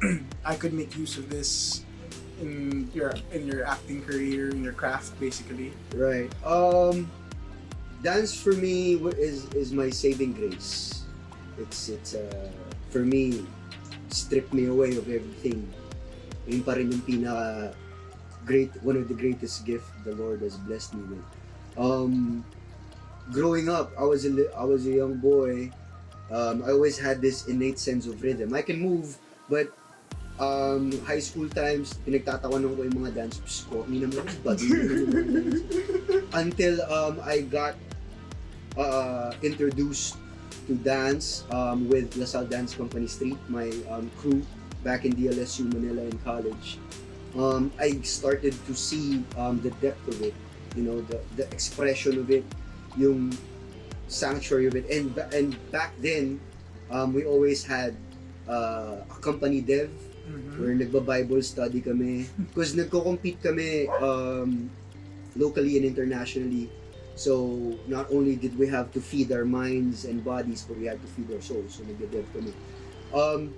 I could make use of this in your acting career, in your craft, basically? Right. Dance for me is my saving grace. It's for me, strip me away of everything. Yun pa rin yung one of the greatest gift the Lord has blessed me with. Growing up, I was a young boy. I always had this innate sense of rhythm. I can move, but high school times, pinagtatawanan ko yung mga dance moves ko. Hindi naman until I got introduced to dance with LaSalle Dance Company Street, my crew back in DLSU Manila in college. I started to see the depth of it, the expression of it, yung sanctuary of it, and back then we always had a company dev where nagba-Bible study kami because nagko-compete kami locally and internationally. So not only did we have to feed our minds and bodies, but we had to feed our souls. So nagde-dev kami.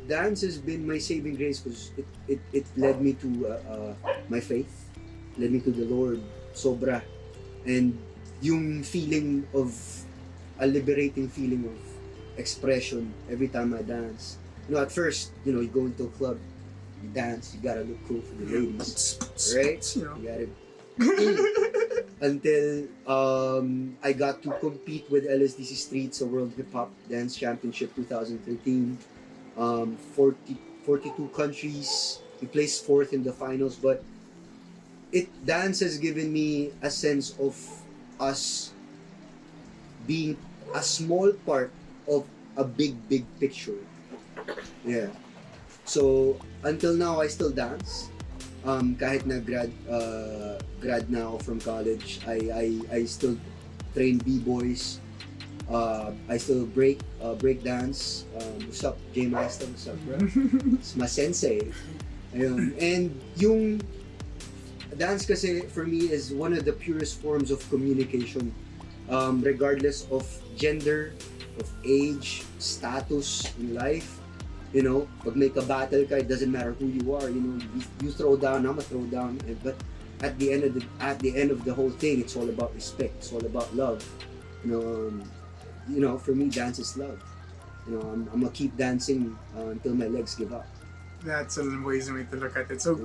Dance has been my saving grace because it led me to my faith, led me to the Lord, sobra. And yung feeling of, a liberating feeling of expression every time I dance. At first, you go into a club, you dance, you gotta look cool for the ladies, right? You gotta until I got to compete with LSDC Streets, a World Hip Hop Dance Championship 2013. 42 countries. We placed 4th in the finals, but dance has given me a sense of us being a small part of a big picture. Yeah. So until now, I still dance. Kahit na grad na ako from college, I still train b-boys. I still break dance. What's up, J Master? What's up, bro? It's my sensei. Ayun. And yung dance kasi for me is one of the purest forms of communication, regardless of gender, of age, status in life. Pag may ka-battle ka, it doesn't matter who you are. You throw down, I'm a throw down. But at the end of the whole thing, it's all about respect. It's all about love. For me, dance is love. I'm gonna keep dancing until my legs give up. That's a ways way to look at it. So,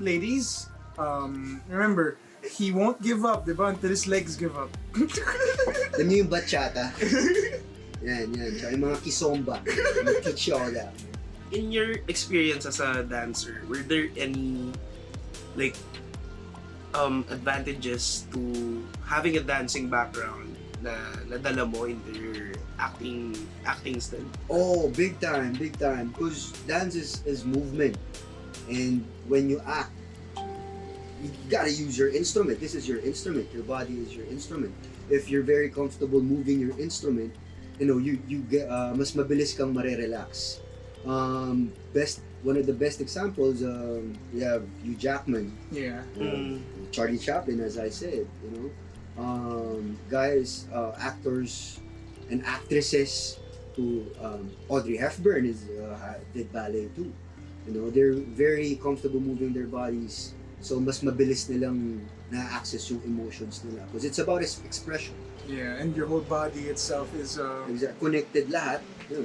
ladies, remember, he won't give up, diba? Until his legs give up. Alam niyo yung bachata? Yan. Tsaka yung mga kisomba. Yung kichola. In your experience as a dancer, were there any advantages to having a dancing background na nadala mo into your acting style? Oh, big time. Because dance is movement. And when you act, you gotta use your instrument. This is your instrument. Your body is your instrument. If you're very comfortable moving your instrument, you get mas mabilis kang marerelax. One of the best examples, we have Hugh Jackman. Yeah. Charlie Chaplin, as I said, guys, actors and actresses who Audrey Hepburn did ballet too. They're very comfortable moving their bodies, so mas mabilis nilang na-access yung emotions nila because it's about expression. Yeah, and your whole body itself is connected lahat.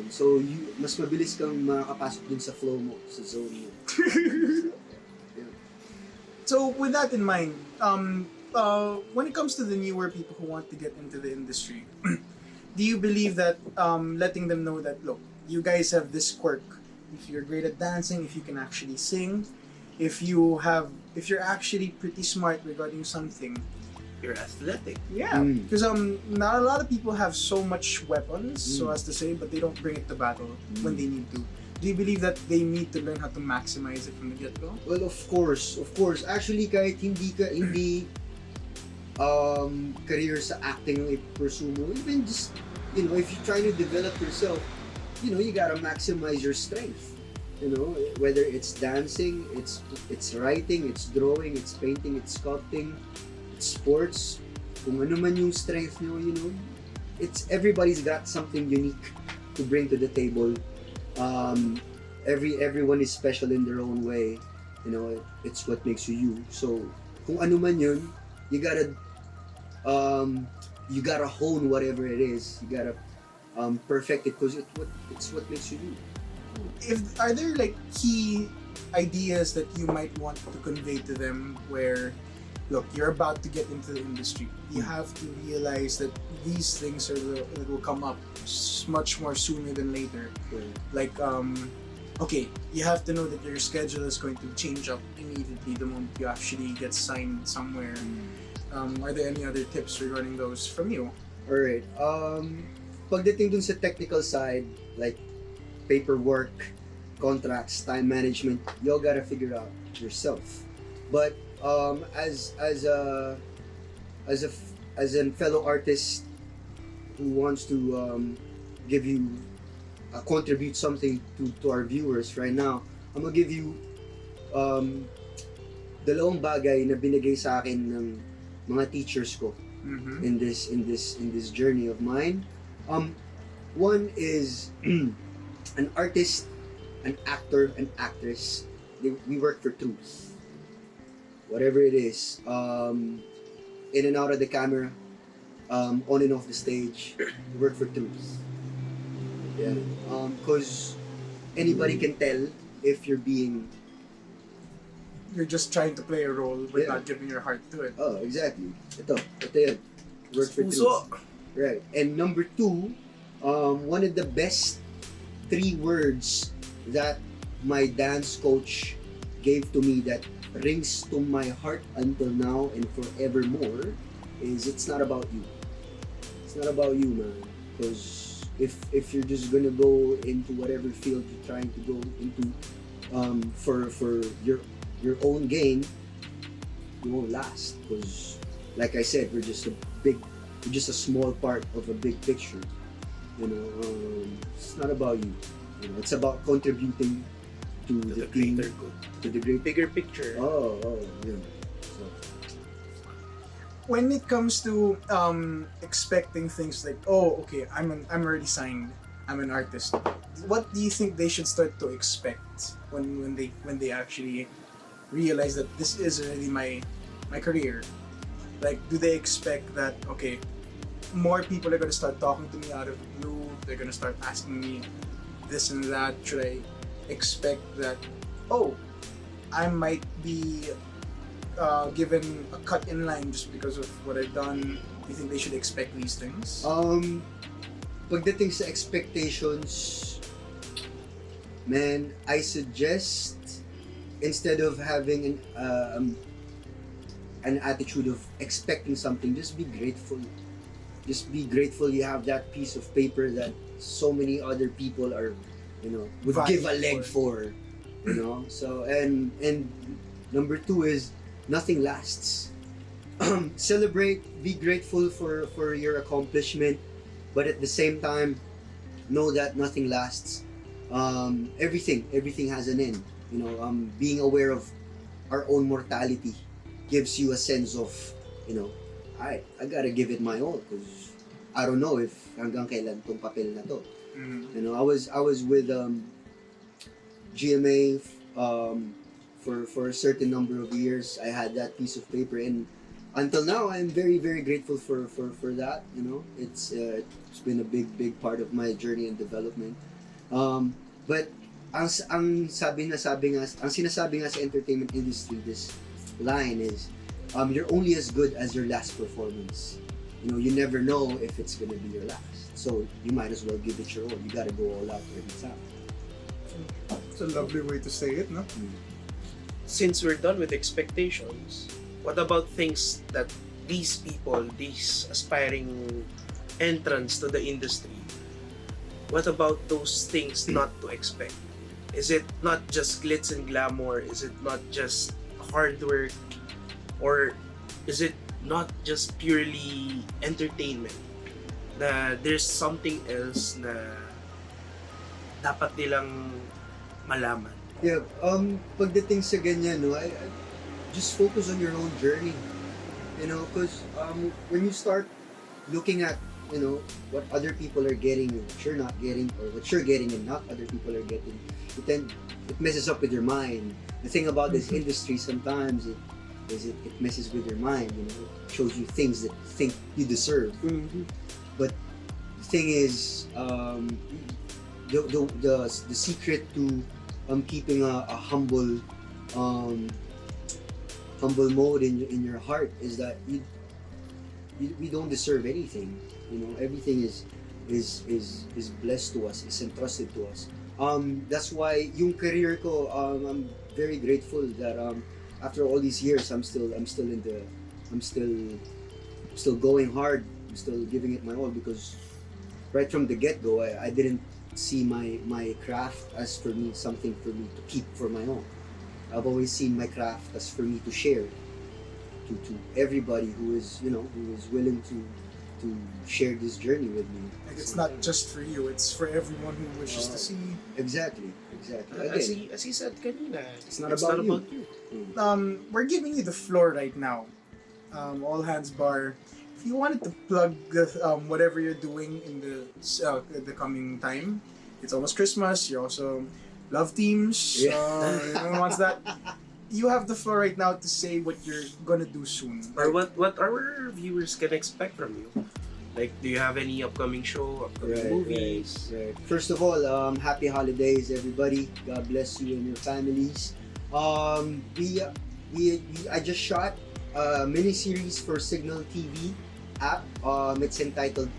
So mas mabilis kang makakapasok dun sa flow mo, sa zone mo. Yeah. So with that in mind, when it comes to the newer people who want to get into the industry, do you believe that letting them know that, look, you guys have this quirk. If you're great at dancing, if you can actually sing, if you're actually pretty smart regarding something, You're athletic. yeah, because not a lot of people have so much weapons, so as to say, but they don't bring it to battle when they need to. Do you believe that they need to learn how to maximize it from the get-go? Well, of course. Actually, kahit hindi career sa acting ang i-pursue mo, even just, if you're trying to develop yourself, you gotta maximize your strength. Whether it's dancing, it's writing, it's drawing, it's painting, it's sculpting, it's sports, kung ano man yung strength nyo, everybody's got something unique to bring to the table. everyone is special in their own way. You know, it's what makes you you. So kung ano man yun, you gotta hone whatever it is. You gotta perfect it because it's what makes you you. Are there like key ideas that you might want to convey to them where, look, you're about to get into the industry. You have to realize that these things that will come up much more sooner than later. Yeah. Like, okay, you have to know that your schedule is going to change up immediately the moment you actually get signed somewhere. Are there any other tips regarding those from you? Alright. Pagdating dun sa technical side, like paperwork, contracts, time management, you all gotta figure out yourself. But as a fellow artist who wants to give you contribute something to our viewers right now, I'm gonna give you dalawang bagay na binigay sa akin ng mga teachers ko in this journey of mine. One is an artist, an actor, an actress. We work for truth. Whatever it is, in and out of the camera, on and off the stage, we work for truth. Yeah. Because anybody can tell if you're just trying to play a role but Yeah. not giving your heart to it. Oh, exactly. Ito yan. Work for truth. Right. And number two, one of the best 3 words that my dance coach gave to me that rings to my heart until now and forevermore is it's not about you. It's not about you, man. Because if you're just gonna go into whatever field you're trying to go into for your own gain, you won't last. Because like I said, we're just a small part of a big picture. You know, it's not about you. You know, it's about contributing to the team, greater good, to the great bigger picture. Oh, yeah. So, When it comes to expecting things like, oh, okay, I'm already signed, I'm an artist. What do you think they should start to expect when they actually realize that this is already my career? Like, do they expect that, okay, more people are gonna start talking to me out of the blue, they're gonna start asking me this and that? Should I expect that, oh, I might be given a cut in line just because of what I've done? Do you think they should expect these things? pagdating sa expectations, man, I suggest instead of having an attitude of expecting something, just be grateful. Just be grateful you have that piece of paper that so many other people are, would give a leg for, So and number 2 is nothing lasts. Celebrate, be grateful for your accomplishment, but at the same time, know that nothing lasts. Everything has an end. Being aware of our own mortality gives you a sense of, I gotta give it my all because I don't know if hanggang kailan tong papel na to. I was with GMA for a certain number of years. I had that piece of paper, and until now I'm very, very grateful for that. It's been a big part of my journey and development. But ang sinasabi nga sa entertainment industry, this line is, you're only as good as your last performance. You never know if it's gonna be your last, so you might as well give it your all. You gotta go all out every time. It's a lovely way to say it, no? Since we're done with expectations, what about things that these people, these aspiring entrants to the industry, what about those things not to expect? Is it not just glitz and glamour? Is it not just hard work? Or is it not just purely entertainment? Na there's something else na dapat nilang malaman? Yeah, pagdating sa ganyan, I just focus on your own journey. Because when you start looking at you know, what other people are getting and what you're not getting, or what you're getting and not other people are getting, it messes up with your mind. The thing about this industry sometimes it messes with your mind, you know, it shows you things that you think you deserve. But the thing is, the secret to keeping a humble mode in your heart is that we don't deserve anything. You know, everything is blessed to us, is entrusted to us. That's why yung career ko, I'm very grateful that after all these years I'm still going hard. I'm still giving it my all, because right from the get-go I didn't see my craft as something for me to keep for my own. I've always seen my craft as for me to share to everybody who is willing to share this journey with me. Like, it's not just for you, it's for everyone who wishes to see. Exactly. As he said kanina, it's not about you. We're giving you the floor right now. All hands bar. If you wanted to plug whatever you're doing in the coming time, it's almost Christmas. You also love teams. Everyone wants that. You have the floor right now to say what you're gonna do soon. Or what our viewers can expect from you. Like, do you have any upcoming show, upcoming movies? Right. First of all, happy holidays, everybody. God bless you and your families. I just shot a miniseries for Signal TV app. It's entitled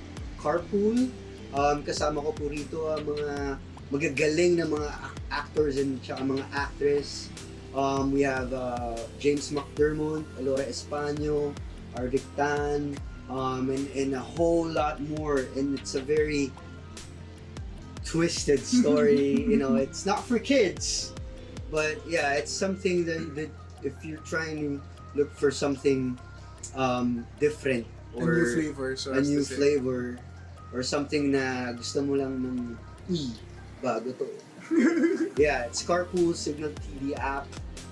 Carpool. Kasama ko po rito ang mga magagaling na mga actors and tsaka mga actress. We have James McDermott, Alora Españo, Ardic Tan, and a whole lot more. And it's a very twisted story. You know, it's not for kids, but yeah, it's something that if you're trying to look for something different or a new flavor or something na gusto mo lang ng bago to. Yeah, it's Carpool, Signal TV app.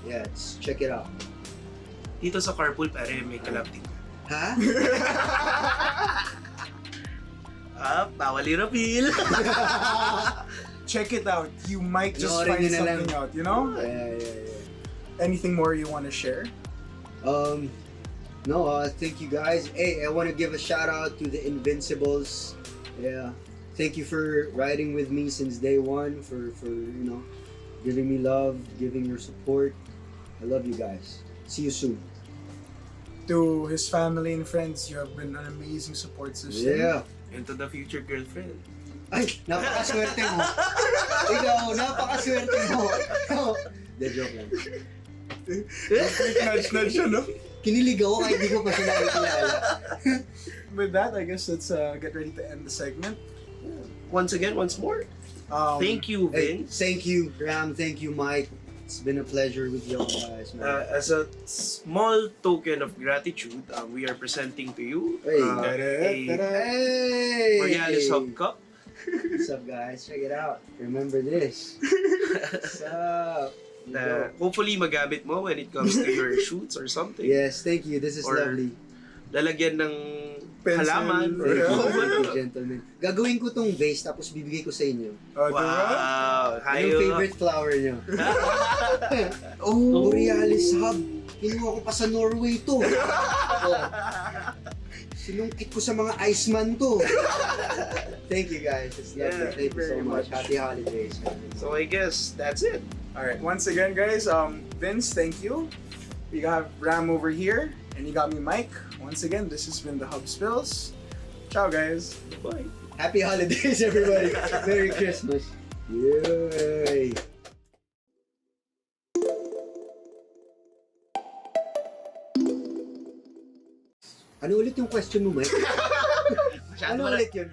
Yeah, check it out. Dito sa Carpool, pare, may collab din. Ha? Bawal i-reveal. Check it out. You might just find something out, you know? Yeah. Anything more you want to share? No, thank you guys. Hey, I want to give a shout out to the Invincibles. Yeah. Thank you for riding with me since day one, for you know, giving me love, giving your support. I love you guys. See you soon. To his family and friends, you have been an amazing support system. Yeah. And to the future girlfriend. Ay, napakaswerte mo. Ikaw, napakaswerte mo. The joke lang. Nudge siya, no? Kinilig ako kahit di ko pa siya nakikilala. With that, I guess let's get ready to end the segment. Once more. Thank you, Vince. Hey, thank you, Ram. Thank you, Mike. It's been a pleasure with you guys, man. As a small token of gratitude, we are presenting to you Hey. a Borealis Hub Cup. What's up, guys? Check it out. Remember this. What's up? Hopefully magamit mo when it comes to your shoots or something. Yes, thank you. This is Or lovely. Lalagyan ng Pencil. halaman. Thank you, Or thank you, gentlemen. Gagawin ko tong vase tapos bibigay ko sa inyo. Wow! Anong favorite flower nyo? Oh, Borealis Hub. Kinuha ko pa sa Norway to. Sinungkit ko sa mga Iceman to. Thank you guys. It's lovely. Yeah, Thank you so very much. much. Happy holidays. So I guess that's it. Alright, once again, guys, Vince, thank you. We got Ram over here, and you got me, Mike. Once again, this has been the Hub Spills. Ciao, guys. Bye. Happy holidays, everybody. Merry Christmas. Yay. Ano ulit yung question mo, Mike? Ano ulit yun?